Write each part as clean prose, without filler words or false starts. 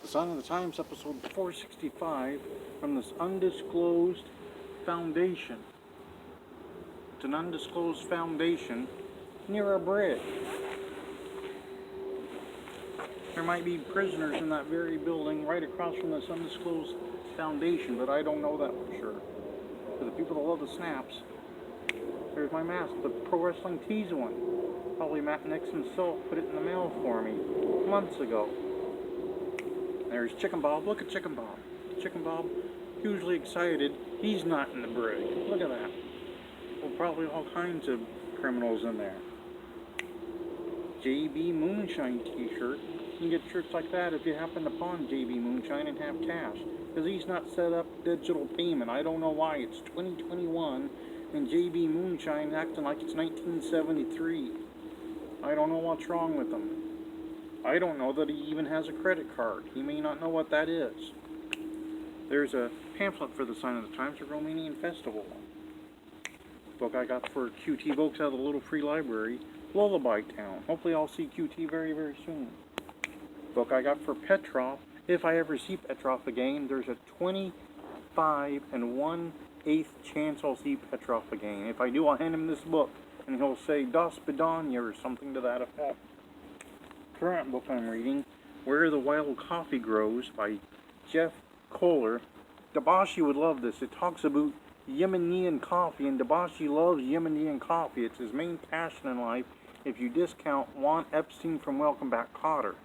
Sign of the Times, episode 465, from this undisclosed foundation. It's an undisclosed foundation near a bridge. There might be prisoners in that very building right across from this undisclosed foundation, but I don't know that for sure. For the people that love the snaps, there's my mask, the Pro Wrestling Tees one. Probably Matt Nix himself put it in the mail for me months ago. There's Chicken Bob. Look at Chicken Bob. Chicken Bob, hugely excited. He's not in the brig. Look at that. Well, probably all kinds of criminals in there. JB Moonshine t-shirt. You can get shirts like that if you happen to pawn JB Moonshine and have cash. Because he's not set up digital payment. I don't know why. It's 2021 and JB Moonshine acting like it's 1973. I don't know what's wrong with him. I don't know that he even has a credit card. He may not know what that is. There's a pamphlet for the Sign of the Times, a Romanian festival. Book I got for QT Voaxe out of the little free library, Lullaby Town. Hopefully I'll see QT very, very soon. Book I got for Petrov. If I ever see Petrov again, there's a 25 1/8 chance I'll see Petrov again. If I do, I'll hand him this book, and he'll say Das Bedanya or something to that effect. Current book I'm reading, Where the Wild Coffee Grows by Jeff Kohler. Dabashi would love this. It talks about Yemenian coffee, and Dabashi loves Yemenian coffee. It's his main passion in life, if you discount Juan Epstein from Welcome Back, Kotter.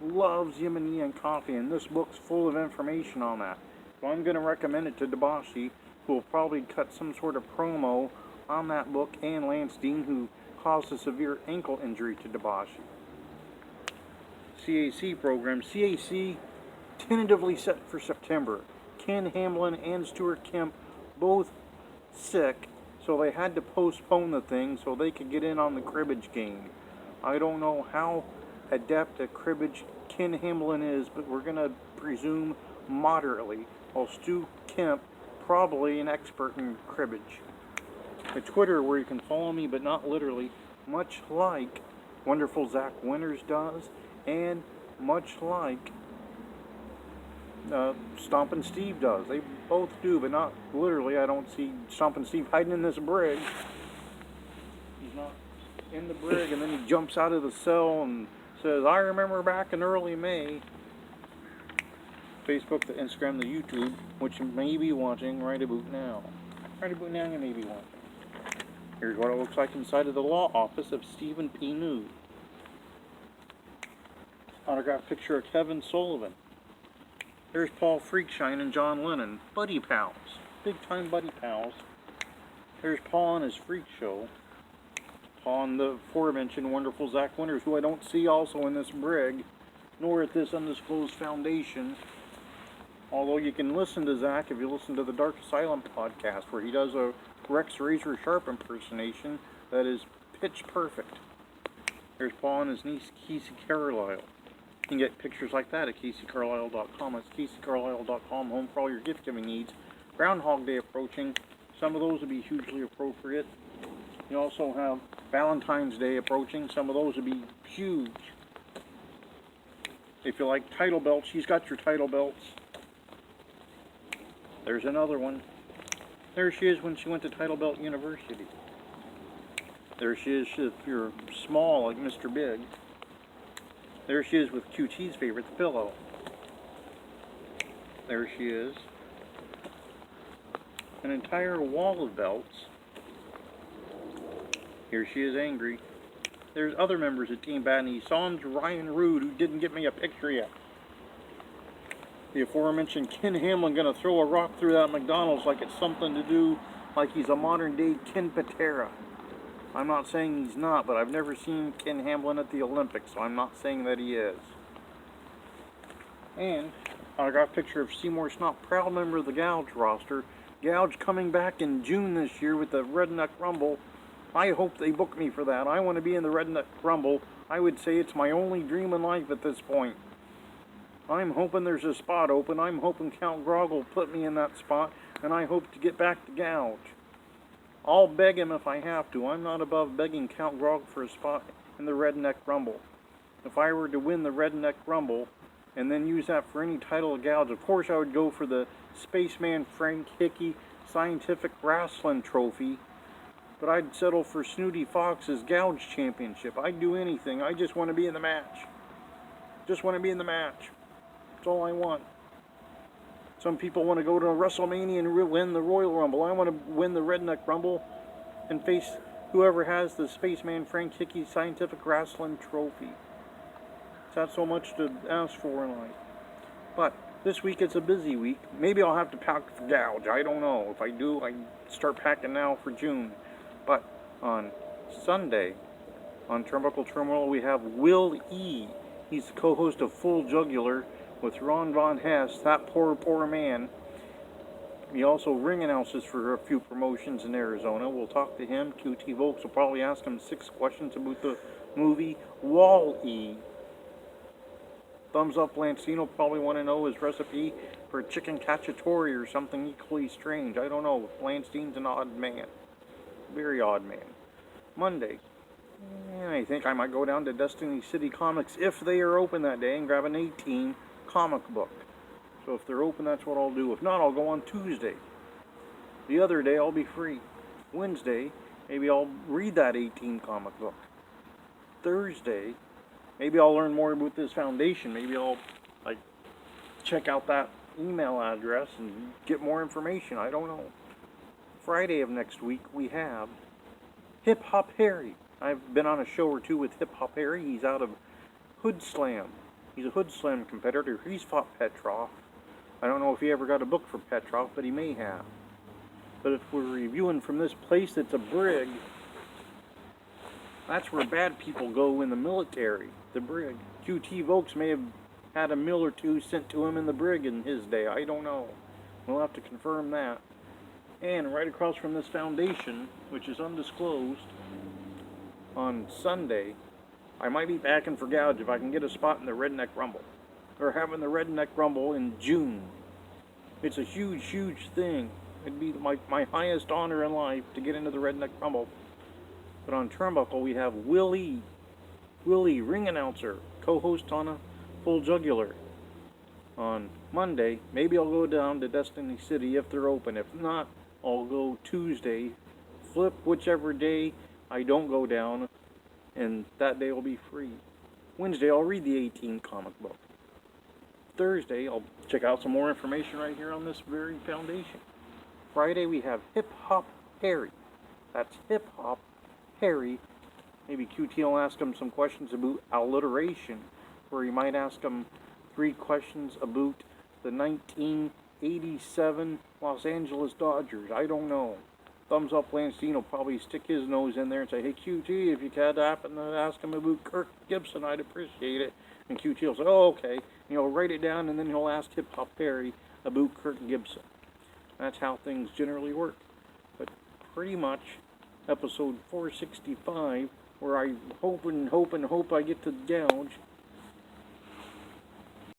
Loves Yemenian coffee, and this book's full of information on that. So I'm going to recommend it to Dabashi, who will probably cut some sort of promo on that book, and Lance Dean, who caused a severe ankle injury to Dabashi. CAC program. CAC tentatively set for September. Ken Hamlin and Stuart Kemp both sick, so they had to postpone the thing so they could get in on the cribbage game. I don't know how adept at cribbage Ken Hamlin is, but we're going to presume moderately, while Stu Kemp probably an expert in cribbage. A Twitter where you can follow me, but not literally, much like Wonderful Zach Winters does, and much like Stompin' Steve does. They both do, but not literally. I don't see Stompin' Steve hiding in this brig. He's not in the brig, and then he jumps out of the cell and says, I remember back in early May. Facebook, the Instagram, the YouTube, which you may be watching right about now. Right about now you may be watching. Here's what it looks like inside of the law office of Stephen P. New. Autographed picture of Kevin Sullivan. There's Paul Freakshine and John Lennon. Buddy pals. Big time buddy pals. There's Paul on his freak show. Paul on the aforementioned Wonderful Zach Winters, who I don't see also in this brig, nor at this undisclosed foundation. Although you can listen to Zach if you listen to the Dark Asylum podcast, where he does a Rex Razor Sharp impersonation that is pitch perfect. There's Paul and his niece, Casey Carlisle. You can get pictures like that at CaseyCarlisle.com. That's CaseyCarlisle.com, home for all your gift-giving needs. Groundhog Day approaching. Some of those would be hugely appropriate. You also have Valentine's Day approaching. Some of those would be huge. If you like title belts, she's got your title belts. There's another one. There she is when she went to Title Belt University. There she is if you're small like Mr. Big. There she is with QT's favorite, the pillow. There she is. An entire wall of belts. Here she is angry. There's other members of Team Batney, sans Ryan Rude, who didn't get me a picture yet. The aforementioned Ken Hamlin gonna throw a rock through that McDonald's like it's something to do, like he's a modern day Ken Patera. I'm not saying he's not, but I've never seen Ken Hamlin at the Olympics, so I'm not saying that he is. And I got a picture of Seymour Snot, proud member of the GOUGE roster. GOUGE coming back in June this year with the Redneck Rumble. I hope they book me for that. I want to be in the Redneck Rumble. I would say it's my only dream in life at this point. I'm hoping there's a spot open. I'm hoping Count Grog will put me in that spot, and I hope to get back to GOUGE. I'll beg him if I have to. I'm not above begging Count Grog for a spot in the Redneck Rumble. If I were to win the Redneck Rumble, and then use that for any title of gouge. Of course, I would go for the Spaceman Frank Hickey Scientific Wrestling Trophy, but I'd settle for Snooty Fox's Gouge Championship. I'd do anything. I just want to be in the match. Just want to be in the match. That's all I want. Some people want to go to WrestleMania and win the Royal Rumble. I want to win the Redneck Rumble and face whoever has the Spaceman Frank Hickey Scientific Wrestling Trophy. That's so much to ask for in life. But this week it's a busy week. Maybe I'll have to pack for gouge. I don't know. If I do, I start packing now for June. But on Sunday, on Turnbuckle Terminal, we have Will E. He's the co-host of Full Jugular with Ron Von Hess, that poor man. He also ring announces for a few promotions in Arizona. We'll talk to him. QT Voaxe will probably ask him 6 questions about the movie Wall-E. Thumbs Up Lancino will probably want to know his recipe for chicken cacciatore or something equally strange. I don't know. Lancine's an odd man. Very odd man. Monday. I think I might go down to Destiny City Comics if they are open that day and grab an 18 comic book. So if they're open, that's what I'll do. If not, I'll go on Tuesday. The other day, I'll be free. Wednesday, maybe I'll read that 18 comic book. Thursday, maybe I'll learn more about this foundation. Maybe I'll check out that email address and get more information. I don't know. Friday of next week, we have Hip Hop Harry. I've been on a show or two with Hip Hop Harry. He's out of Hood Slam. He's a Hood Slam competitor. He's fought Petrov. I don't know if he ever got a book for Petrov, but he may have. But if we're reviewing from this place that's a Brig, that's where bad people go in the military, the Brig. QT Voaxe may have had a mill or two sent to him in the Brig in his day. I don't know. We'll have to confirm that. And right across from this foundation, which is undisclosed, on Sunday, I might be backing for gouge if I can get a spot in the Redneck Rumble. They're having the Redneck Rumble in June. It's a huge thing. It'd be my highest honor in life to get into the Redneck Rumble. But on Turnbuckle, we have Willie, ring announcer, co-host on a Full Jugular. On Monday, maybe I'll go down to Destiny City if they're open. If not, I'll go Tuesday. Flip whichever day I don't go down, and that day will be free. Wednesday, I'll read the 18 comic book. Thursday, I'll check out some more information right here on this very foundation. Friday, we have Hip Hop Harry. That's Hip Hop Harry. Maybe QT will ask him some questions about alliteration, or he might ask him 3 questions about the 1987 Los Angeles Dodgers. I don't know. Thumbs Up Lancine will probably stick his nose in there and say, hey, QT, if you could happen to ask him about Kirk Gibson, I'd appreciate it. And QT will say, oh, okay. And he'll write it down, and then he'll ask Hip Hop Harry about Kirk Gibson. That's how things generally work. But pretty much, episode 465, where I hope I get to gouge,